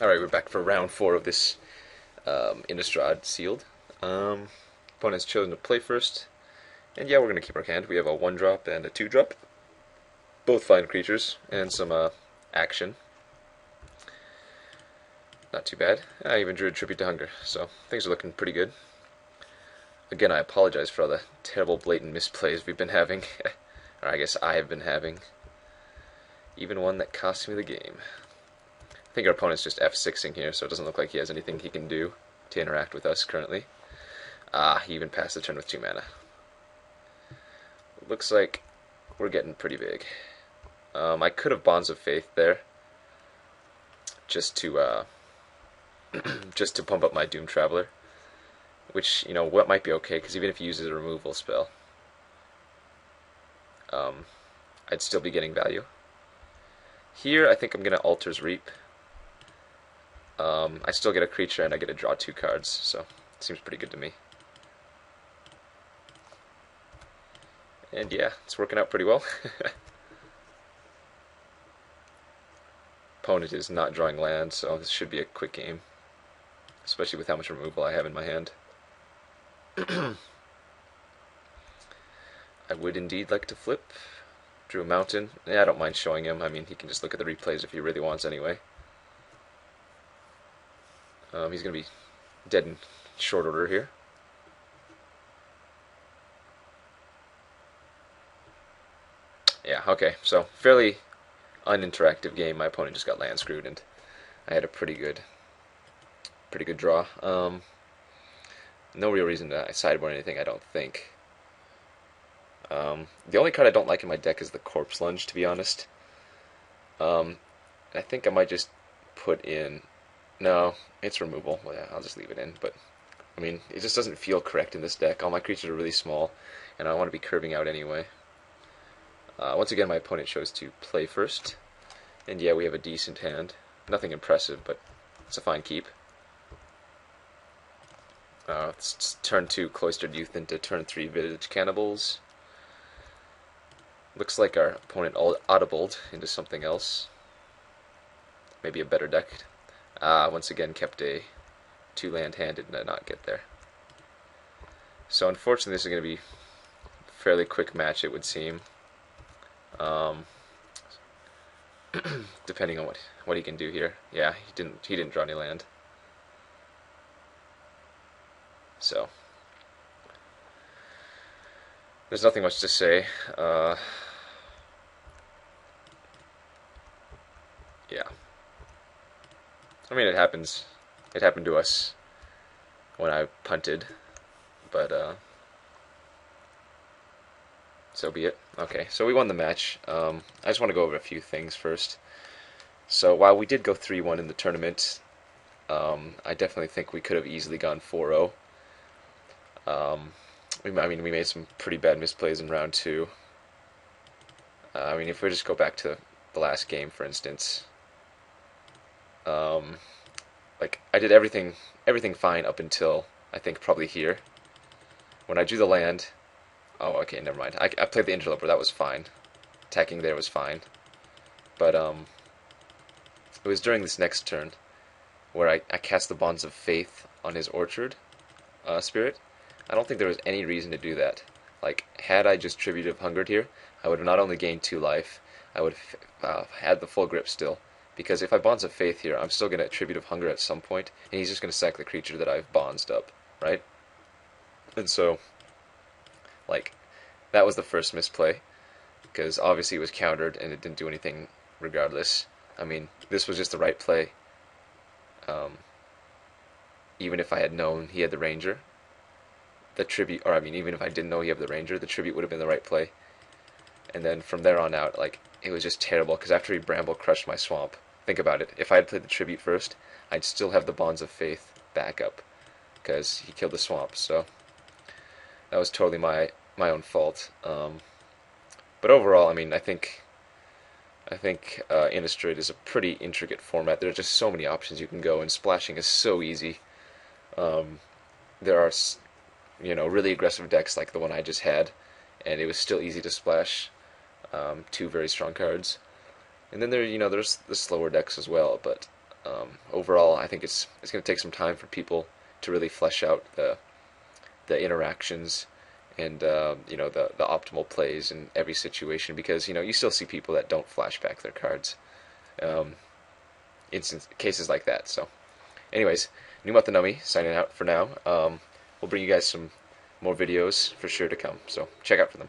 Alright, we're back for round 4 of this Innistrad sealed. Opponent's chosen to play first, and yeah, we're going to keep our hand. We have a 1-drop and a 2-drop. Both fine creatures, and some action. Not too bad. I even drew a Tribute to Hunger, so things are looking pretty good. Again, I apologize for all the terrible blatant misplays we've been having. Or I guess I have been having. Even one that cost me the game. I think our opponent's just F6ing here, so it doesn't look like he has anything he can do to interact with us currently. He even passed the turn with 2 mana. Looks like we're getting pretty big. I could have Bonds of Faith there, just to just to pump up my Doom Traveler, which, you know, what might be okay, because even if he uses a removal spell, I'd still be getting value. Here, I think I'm going to Altar's Reap. I still get a creature and I get to draw 2 cards, so it seems pretty good to me. And yeah, it's working out pretty well. Opponent is not drawing land, so this should be a quick game, especially with how much removal I have in my hand. I would indeed like to flip. Drew a mountain. Yeah, I don't mind showing him. I mean, he can just look at the replays if he really wants anyway. He's going to be dead in short order here. Yeah, okay, so fairly uninteractive game. My opponent just got land screwed, and I had a pretty good draw. No real reason to sideboard anything, I don't think. The only card I don't like in my deck is the Corpse Lunge, to be honest. I think I might just put in... No, it's removal. Well, yeah, I'll just leave it in, but... I mean, it just doesn't feel correct in this deck. All my creatures are really small, and I want to be curving out anyway. Once again, my opponent chose to play first. And yeah, we have a decent hand. Nothing impressive, but it's a fine keep. It's turn 2 Cloistered Youth into turn 3 Village Cannibals. Looks like our opponent audibled into something else. Maybe a better deck. Once again kept a 2-land hand and did not get there. So unfortunately this is going to be a fairly quick match, it would seem. Depending on what he can do here. Yeah, he didn't draw any land. So there's nothing much to say. Yeah. I mean, it happens. It happened to us when I punted, but so be it. Okay, so we won the match. I just want to go over a few things first. So while we did go 3-1 in the tournament, I definitely think we could have easily gone 4-0. We made some pretty bad misplays in round 2. I mean, if we just go back to the last game, for instance, like I did everything fine up until I think probably here. When I drew the land, oh, okay, never mind. I played the interloper, that was fine. Attacking there was fine, but it was during this next turn where I cast the Bonds of Faith on his Orchard Spirit. I don't think there was any reason to do that. Like, had I just Tribute of Hungered here, I would have not only gained 2 life, I would have had the full grip still. Because if I Bonds of Faith here, I'm still going to Tribute of Hunger at some point, and he's just going to sack the creature that I've bondsed up, right? And so, like, that was the first misplay, because obviously it was countered, and it didn't do anything regardless. I mean, this was just the right play. Even if I had known he had the Ranger, the Tribute, or I mean, even if I didn't know he had the Ranger, the Tribute would have been the right play. And then from there on out, like, it was just terrible, because after he Bramble crushed my swamp, think about it, if I had played the Tribute first, I'd still have the Bonds of Faith back up, because he killed the swamp, so that was totally my own fault. But overall, I mean, I think Innistrad is a pretty intricate format. There are just so many options you can go, and splashing is so easy. There are, you know, really aggressive decks like the one I just had, and it was still easy to splash 2 very strong cards. And then there's the slower decks as well, but Overall, I think it's going to take some time for people to really flesh out the interactions and the optimal plays in every situation, because you still see people that don't flash back their cards, um, instance cases like that. So, anyways, NumotTheNummy signing out for now. We'll bring you guys some more videos for sure to come. So check out for them.